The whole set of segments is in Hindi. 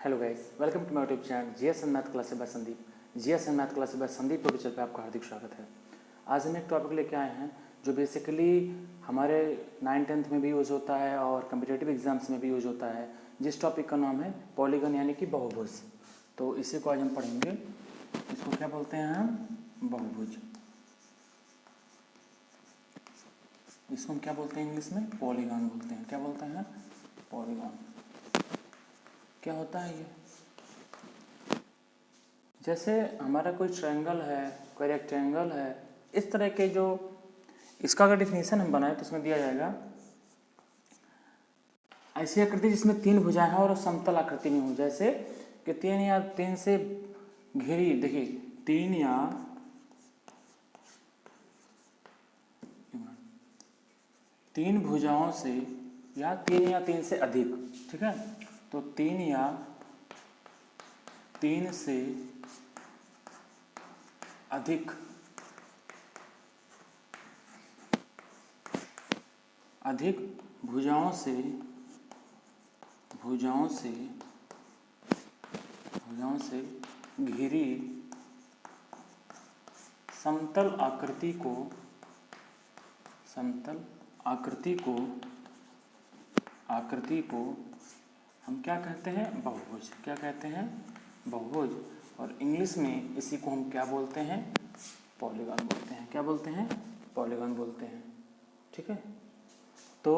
Hello guys, welcome to my YouTube channel GS and math classes by Sandeep. GS and math classes by Sandeep tutorial पे आपका हार्दिक स्वागत है। आज हम एक टॉपिक लेके आए हैं जो बेसिकली हमारे 9th-10th में भी यूज़ होता है और कम्पिटिटिव एग्जाम्स में भी यूज़ होता है, जिस टॉपिक का नाम है पॉलीगन यानी कि बहुभुज। तो इसी को आज हम पढ़ेंगे। इसको क्या बोलते हैं हम? बहुभुज। इसको हम क्या बोलते हैं इंग्लिश में? पॉलीगन बोलते हैं। क्या बोलते हैं? पॉलीगन। क्या होता है ये? जैसे हमारा कोई ट्रायंगल है, कोई रेक्टेंगल है, इस तरह के जो इसका अगर डिफिनीशन हम बनाए तो इसमें दिया जाएगा ऐसी आकृति जिसमें 3 भुजाएं हैं और समतल आकृति में हो। जैसे कि 3 या 3 से घिरी, देखिए 3 या 3 भुजाओं से या 3 से अधिक, ठीक है। तो 3 या 3 से अधिक भुजाओं से घिरी समतल आकृति को हम क्या कहते हैं? बहुभुज। क्या कहते हैं? बहुभुज। और इंग्लिश में इसी को हम क्या बोलते हैं? पॉलीगन बोलते हैं। क्या बोलते हैं? पॉलीगन बोलते हैं, ठीक है। तो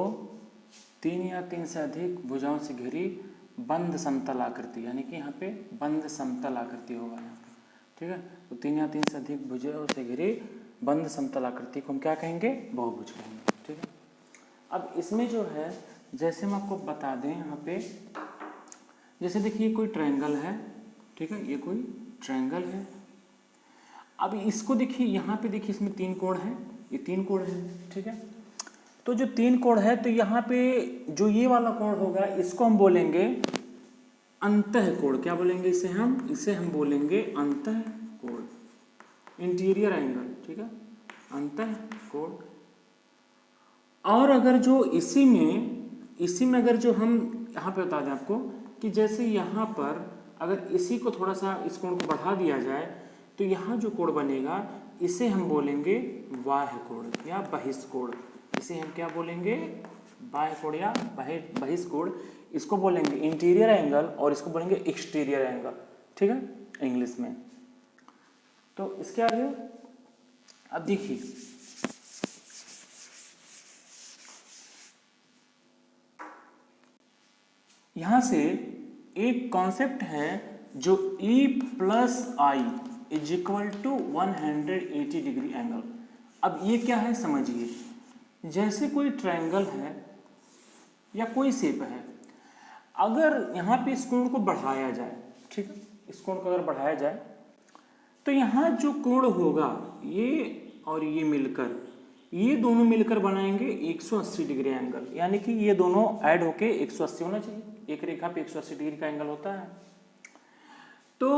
3 या 3 से अधिक भुजाओं से घिरी बंद समतल आकृति, यानी कि यहाँ पे बंद समतल आकृति होगा यहाँ पे, ठीक है। तो 3 या 3 से अधिक भुजाओं से घिरी बंद समतल आकृति को हम क्या कहेंगे? बहुभुज कहेंगे, ठीक है। अब इसमें जो है, जैसे हम आपको बता दें यहाँ पे, जैसे देखिए कोई ट्रायंगल है, ठीक है। ये कोई ट्रायंगल है। अब इसको देखिए, यहाँ पे देखिए इसमें 3 कोण है, ये 3 कोण है, ठीक है। तो जो 3 कोण है, तो यहाँ पे जो ये वाला कोण होगा इसको हम बोलेंगे अंतःकोण। क्या बोलेंगे इसे हम? इसे हम बोलेंगे अंतःकोण, इंटीरियर एंगल, ठीक है, अंतःकोण। और अगर जो इसी में अगर जो हम यहाँ पे बता दें आपको कि जैसे यहाँ पर अगर इसी को थोड़ा सा इस कोण को बढ़ा दिया जाए तो यहाँ जो कोण बनेगा इसे हम बोलेंगे बाह्य कोण या बहिष्कोण। इसे हम क्या बोलेंगे? बाह्य कोण या बहिष्कोण। इसको बोलेंगे इंटीरियर एंगल और इसको बोलेंगे एक्सटीरियर एंगल, ठीक है, इंग्लिश में। तो इसके आगे अब देखिए, यहां से एक कॉन्सेप्ट है जो E+I = 180 डिग्री एंगल। अब ये क्या है समझिए। जैसे कोई ट्रायंगल है या कोई शेप है, अगर यहाँ पे इस कोण को बढ़ाया जाए, ठीक है, इस कोण को अगर बढ़ाया जाए तो यहाँ जो कोण होगा ये और ये मिलकर, ये दोनों मिलकर बनाएंगे 180 डिग्री एंगल, यानी कि ये दोनों ऐड होके 180 होना चाहिए। एक रेखा पे 180 डिग्री का एंगल होता है। तो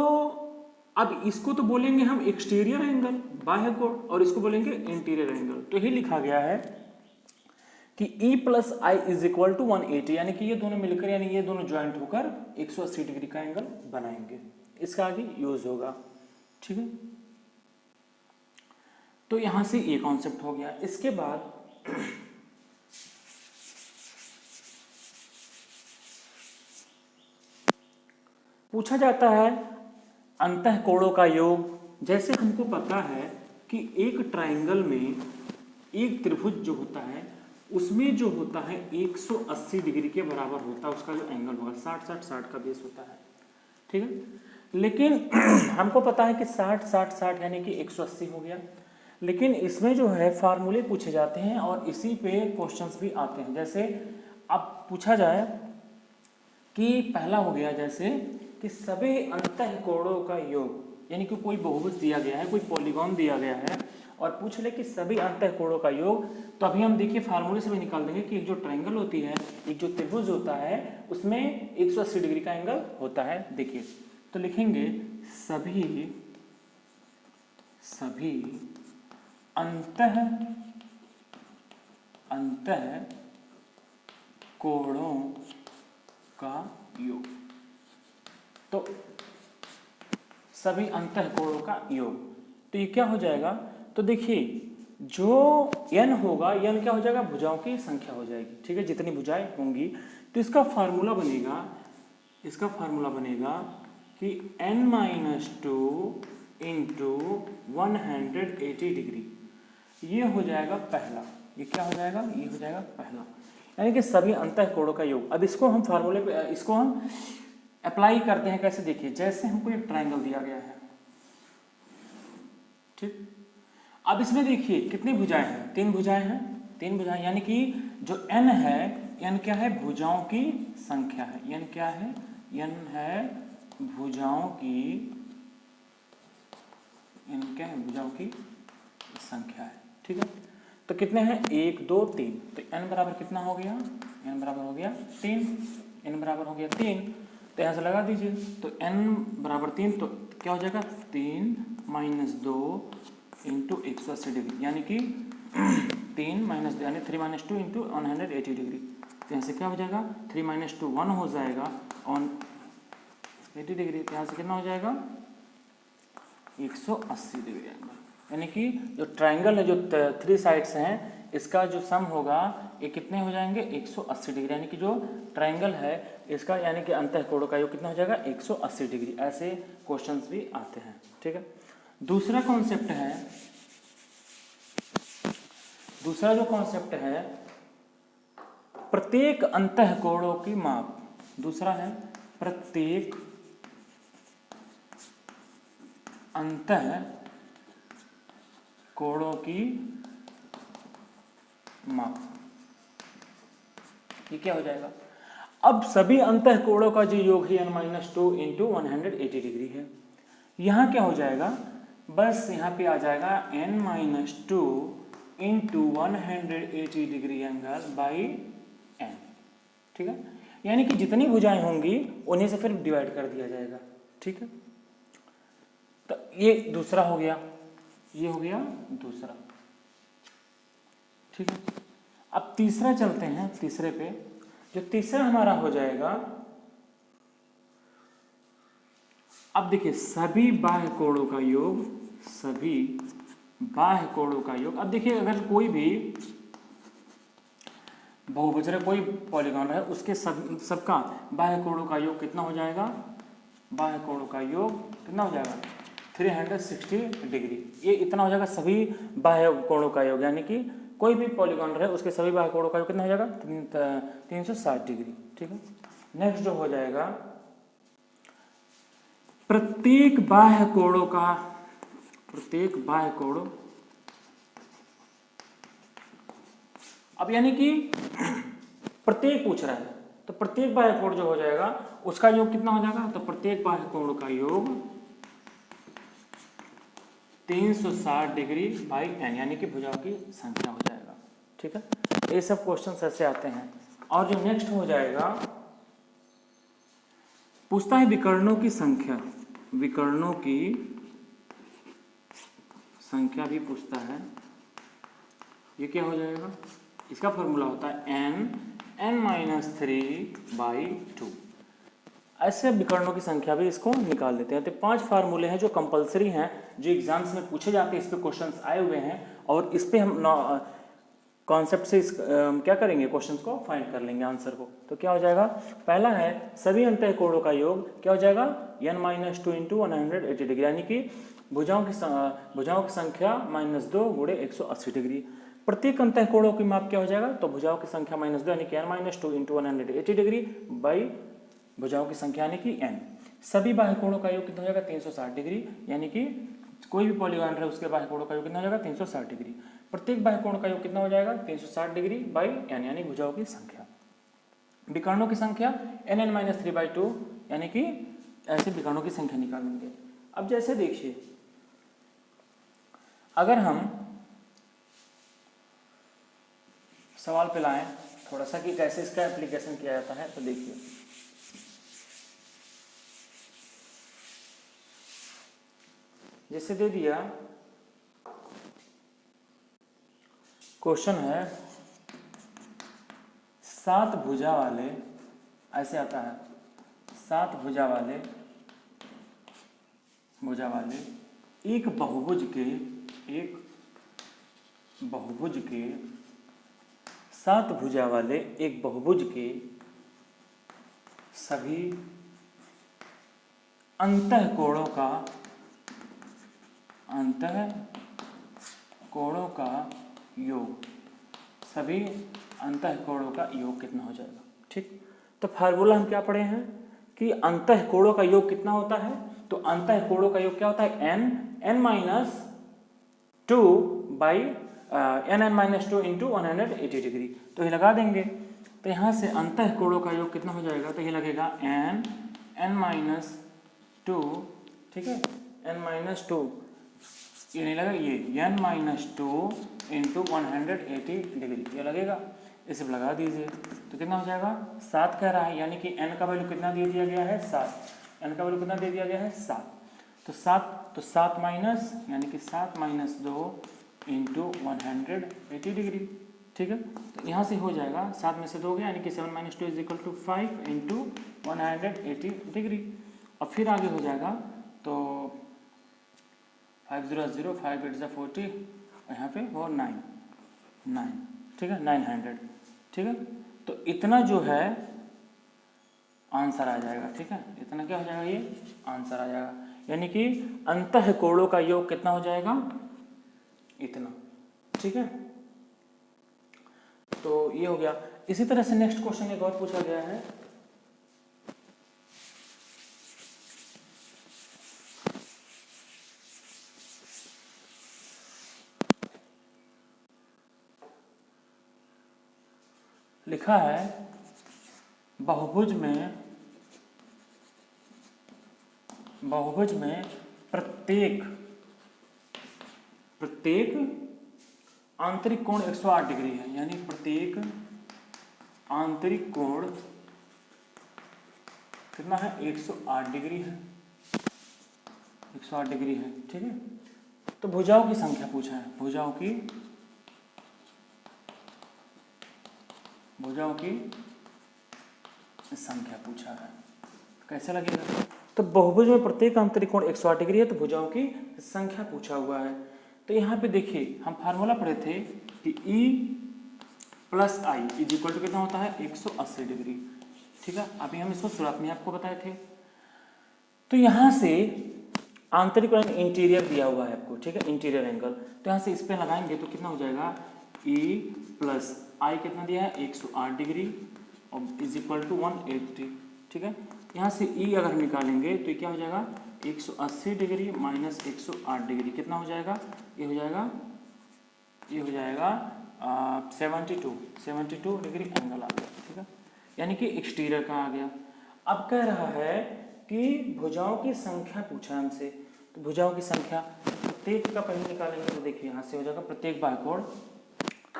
अब इसको तो बोलेंगे हम एक्सटीरियर एंगल, बाह्य कोण, और इसको बोलेंगे इंटीरियर एंगल। तो यही लिखा गया है कि E+I = 180, यानी कि ये दोनों मिलकर, यानी ये दोनों ज्वाइंट होकर 180 डिग्री का एंगल बनाएंगे। इसका आगे यूज होगा, ठीक है। तो यहां से ये कॉन्सेप्ट हो गया। इसके बाद पूछा जाता है अंतःकोणों का योग। जैसे हमको पता है कि एक ट्रायंगल में एक त्रिभुज जो होता है उसमें जो होता है 180 डिग्री के बराबर होता है, उसका जो एंगल होगा 60 का बेस होता है, ठीक है। लेकिन हमको पता है कि 60 यानी कि 180 हो गया। लेकिन इसमें जो है फार्मूले पूछे जाते हैं और इसी पे क्वेश्चंस भी आते हैं। जैसे अब पूछा जाए कि पहला हो गया जैसे कि सभी अंतःकोणों का योग, यानी कि कोई बहुभुज दिया गया है, कोई पॉलीगॉन दिया गया है और पूछ ले कि सभी अंतःकोणों का योग, तो अभी हम देखिए फार्मूले से भी निकाल देंगे कि एक जो ट्रायंगल होती है, एक जो त्रिभुज होता है उसमें 180 डिग्री का एंगल होता है। देखिए तो लिखेंगे सभी अंतःकोणों का योग, तो सभी अंतःकोणों का योग, तो ये क्या हो जाएगा, तो देखिए जो n होगा, n क्या हो जाएगा, भुजाओं की संख्या हो जाएगी, ठीक है, जितनी भुजाएं होंगी। तो इसका फार्मूला बनेगा कि n-2 इंटू 180 डिग्री, ये हो जाएगा पहला, ये क्या हो जाएगा, ये हो जाएगा पहला, यानी कि सभी अंतःकोणों का योग। अब इसको हम फार्मूले पे, इसको हम अप्लाई करते हैं कैसे, देखिए जैसे हमको एक ट्रायंगल दिया गया है, ठीक। अब इसमें देखिए कितनी भुजाएं हैं, 3 भुजाएं हैं, 3 भुजाएं, यानी कि जो n है, n क्या है, भुजाओं की संख्या है, n क्या है, n है भुजाओं की, n क्या है, भुजाओं की संख्या है, ठीक है। तो कितने हैं, 1 2 3, तो n बराबर कितना हो गया, n बराबर हो गया 3, n बराबर हो गया 3, तो यहाँ से लगा दीजिए, तो n बराबर 3, तो क्या हो जाएगा, 3 - 2 इंटू 180 डिग्री, यानी कि 3 - 2 यानी 3 - 2 इंटू 180 डिग्री, तो यहाँ से क्या हो जाएगा, 3 - 2 1 हो जाएगा ऑन 80 डिग्री, तो यहाँ से कितना हो जाएगा, 180 डिग्री एंगल, यानी कि जो ट्रायंगल है, जो 3 साइड्स हैं, इसका जो सम होगा ये कितने हो जाएंगे, 180 डिग्री, यानी कि जो ट्रायंगल है इसका, यानी कि अंतःकोणों का योग कितना हो जाएगा, 180 डिग्री। ऐसे क्वेश्चंस भी आते हैं, ठीक है। दूसरा जो कॉन्सेप्ट है प्रत्येक अंतःकोणों की माप, दूसरा है प्रत्येक अंतःकोणों की माप, ये क्या हो जाएगा, अब सभी अंतःकोणों का जो योग है n-2 इंटू 180 डिग्री है, यहाँ क्या हो जाएगा, बस यहाँ पे आ जाएगा n-2 into 180 degree angle by n, ठीक है, यानी कि जितनी भुजाएं होंगी उन्हीं से फिर डिवाइड कर दिया जाएगा, ठीक है। तो ये दूसरा हो गया, ये हो गया दूसरा, ठीक है। अब तीसरा चलते हैं, तीसरे पे, जो तीसरा हमारा हो जाएगा, अब देखिए सभी बाह्य कोणों का योग, सभी बाह्य कोणों का योग। अब देखिए अगर कोई भी बहुभुज है, कोई पॉलीगॉन है, उसके सबका बाह्य कोणों का योग कितना हो जाएगा, बाह्य कोणों का योग कितना हो जाएगा, 360 डिग्री, ये इतना हो जाएगा सभी बाह्य कोणों का योग, यानी कि कोई भी पॉलीगॉन है उसके सभी बाह्य कोणों का योग कितना हो जाएगा, 360 डिग्री, ठीक है। नेक्स्ट जो हो जाएगा प्रत्येक बाह्य कोणों का, प्रत्येक बाह्य कोण, अब यानी कि प्रत्येक पूछ रहा है, तो प्रत्येक बाह्य कोण जो हो जाएगा उसका योग कितना हो जाएगा, तो प्रत्येक बाह्य कोण का योग 360 डिग्री बाई n, यानी कि भुजाओं की संख्या हो जाएगा, ठीक है। ये सब क्वेश्चन ऐसे आते हैं। और जो नेक्स्ट हो जाएगा, पूछता है विकर्णों की संख्या, विकर्णों की संख्या भी पूछता है, ये क्या हो जाएगा, इसका फॉर्मूला होता है n-3/2, ऐसे विकर्णों की संख्या भी इसको निकाल लेते हैं। तो 5 फार्मूले हैं जो कंपलसरी हैं, जो एग्जाम्स में पूछे जाते हैं, इस पे क्वेश्चंस आए हुए हैं, और इस पे हम कॉन्सेप्ट से क्या करेंगे, क्वेश्चंस को फाइंड कर लेंगे आंसर को। तो क्या हो जाएगा, पहला है सभी अंतःकोणों का योग क्या हो जाएगा, n-2 इंटू 180 डिग्री, यानी कि भुजाओं की संख्या -2 गुणे 180 डिग्री। प्रत्येक अंतःकोणों की माप क्या हो जाएगा, तो भुजाओं की संख्या -2 यानी कि n-2 इंटू 180 डिग्री बाई भुजाओं की संख्या यानी कि n। सभी बाह्य कोणों का योग कितना हो जाएगा, 360 डिग्री, यानी कि कोई भी पॉलीगॉन है उसके बाह्य कोणों का योग कितना हो जाएगा, 360 डिग्री। प्रत्येक बाह्य कोण का योग कितना हो जाएगा, 360 डिग्री बाई n, यानी भुजाओं की संख्या। विकर्णों की संख्या n-3/2, यानी कि ऐसे विकर्णों की संख्या निकालेंगे। अब जैसे देखिए, अगर हम सवाल पे लाएं थोड़ा सा कि कैसे इसका एप्लीकेशन किया जाता है, तो देखिए जैसे दे दिया क्वेश्चन है 7 भुजा वाले, ऐसे आता है 7 भुजा वाले भुजा वाले एक बहुभुज के 7 भुजा वाले एक बहुभुज के सभी अंतःकोणों का योग, सभी अंतःकोणों का योग कितना हो जाएगा। ठीक, तो फार्मूला हम क्या पढ़े हैं कि अंतःकोणों का योग कितना होता है, तो अंतःकोणों का योग क्या होता है, n minus 2 by n-2 into 180 degree. तो ये लगा देंगे, तो यहाँ से अंतःकोणों का योग कितना हो जाएगा, तो ये लगेगा n-2, ठीक है, n-2, ये नहीं लगा, ये n-2 इंटू 180 डिग्री ये लगेगा, इसे लगा दीजिए तो कितना हो जाएगा 7 कह रहा है, यानी कि n का वैल्यू कितना दे दिया गया है 7, n का वैल्यू कितना दे दिया गया है 7, तो 7 माइनस, यानी कि 7 माइनस 2 इंटू 180 डिग्री। ठीक है, तो यहाँ से हो जाएगा 7 में से 2 गया, यानी कि 7 minus 2 is equal to 5 into 180 degree. अब फिर आगे हो जाएगा तो 5 0 0, 5 8 40, यहाँ पे वो 9, ठीक है, 900, ठीक है, तो इतना जो है आंसर आ जाएगा। ठीक है, इतना क्या हो जाएगा, ये आंसर आ जाएगा, यानी कि अंतःकोणों का योग कितना हो जाएगा, इतना। ठीक है, तो ये हो गया। इसी तरह से नेक्स्ट क्वेश्चन एक और पूछा गया है, लिखा है बहुभुज में प्रत्येक आंतरिक कोण 108 डिग्री है, यानी प्रत्येक आंतरिक कोण कितना है 108 डिग्री है, 108 डिग्री है। ठीक है, तो भुजाओं की संख्या पूछा है, भुजाओं की संख्या पूछा है, कैसे लगेगा, तो बहुभुज में प्रत्येक आंतरिक कोण 108 डिग्री है, तो भुजाओं की संख्या पूछा हुआ है। तो यहाँ पे देखिए हम फार्मूला पढ़े थे कि E plus I is equal to कितना होता है 180 डिग्री। ठीक है, अभी हम इसको शुरुआत में आपको बताए थे। तो यहाँ से आंतरिक एंड इंटीरियर दिया हुआ है आपको, ठीक है, इंटीरियर एंगल, तो यहाँ से इस पे लगाएंगे तो कितना हो जाएगा E प्लस आई कितना दिया है 108 डिग्री और इज इक्वल टू 180। ठीक है, यहाँ से E अगर निकालेंगे तो क्या हो जाएगा 180 डिग्री माइनस 108 डिग्री कितना हो जाएगा, ये हो जाएगा 72 डिग्री एंगल आ गया। ठीक है, यानी कि एक्सटीरियर का आ गया। अब कह रहा है कि भुजाओं की संख्या पूछा हमसे, तो भुजाओं की संख्या प्रत्येक का पहले निकालेंगे तो देखिए यहाँ से हो जाएगा प्रत्येक बाह्यकोण,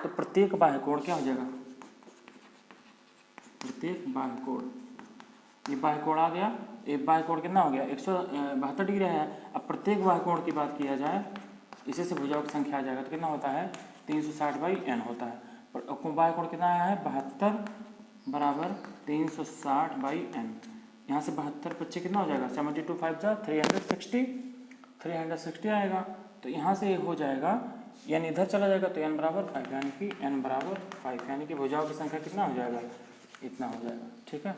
तो प्रत्येक बाह्यकोण क्या हो जाएगा, प्रत्येक बाह्यकोण, ये बाह्यकोण आ गया, एक बाह्यकोण कितना हो गया 172 डिग्री है। अब प्रत्येक बाह्यकोण की बात किया जाए, इसी से भुजाओं की संख्या आ जाएगा, तो कितना होता है 360 बाई n होता है, पर बाह्यकोण कितना आया है 72 बराबर 360 बाई n, यहाँ से 72 बच्चे कितना हो जाएगा 72 5 जा 360 आएगा, तो यहाँ से हो जाएगा n इधर चला जाएगा तो n बराबर 5, यानी कि n बराबर 5, यानी कि भुजाओं की संख्या कितना हो जाएगा, इतना हो जाएगा। ठीक है,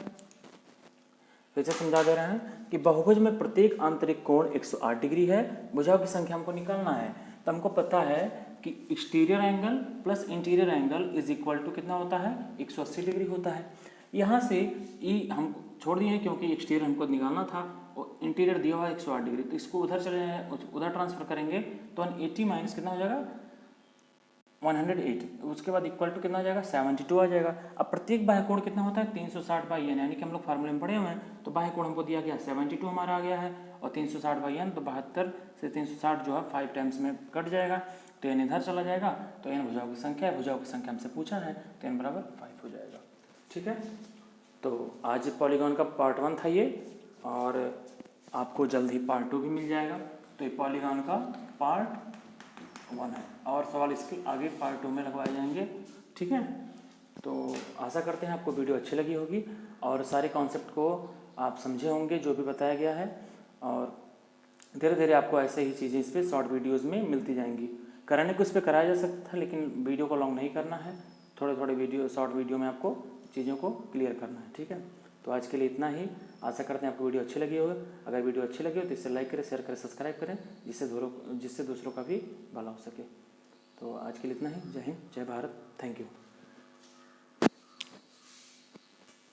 फिर से समझा दे रहे हैं कि बहुभुज में प्रत्येक आंतरिक कोण 108 डिग्री है, भुजाओं की संख्या हमको निकालना है, तो हमको पता है कि exterior angle plus interior angle is equal to कितना होता है 180 डिग्री होता है। यहाँ से ई हम छोड़ दिए क्योंकि एक्सटीरियर हमको निकालना था और इंटीरियर दिया हुआ है 108 डिग्री, तो इसको उधर चले जाए, उधर ट्रांसफर करेंगे तो 180 माइनस कितना हो जाएगा 108, उसके बाद इक्वल टू कितना आ जाएगा 72 आ जाएगा। अब प्रत्येक बाह्यकोण कितना होता है 360 बाई n, यानी कि हम लोग फार्मूले में पढ़े हुए हैं, तो बाह्यकोण हमको दिया गया 72 हमारा आ गया है और 360 बाई n, तो 72 से 360 जो है 5 टाइम्स में कट जाएगा, तो n इधर चला जाएगा, तो n भुजाओं की संख्या है, भुजाओं की संख्या हमसे पूछा है, तो n बराबर 5 हो जाएगा। ठीक है, तो आज पॉलीगॉन का पार्ट 1 था ये, और आपको जल्द ही पार्ट 2 भी मिल जाएगा, तो ये पॉलीगॉन का पार्ट 1 है, और सवाल इसके आगे पार्ट 2 में लगवाए जाएंगे। ठीक है, तो आशा करते हैं आपको वीडियो अच्छी लगी होगी और सारे कॉन्सेप्ट को आप समझे होंगे जो भी बताया गया है, और धीरे धीरे आपको ऐसे ही चीज़ें इस पर शॉर्ट वीडियोज़ में मिलती जाएंगी। कराने को इस पर कराया जा सकता है, लेकिन वीडियो को लॉन्ग नहीं करना है, थोड़े थोड़े वीडियो शॉर्ट वीडियो में आपको चीज़ों को क्लियर करना है। ठीक है, तो आज के लिए इतना ही। आशा करते हैं आपको वीडियो अच्छी लगी होगी। अगर वीडियो अच्छी लगी हो तो इसे लाइक करें, शेयर करें, सब्सक्राइब करें, जिससे दूसरों का भी भला हो सके। तो आज के लिए इतना ही। जय हिंद, जय भारत, थैंक यू।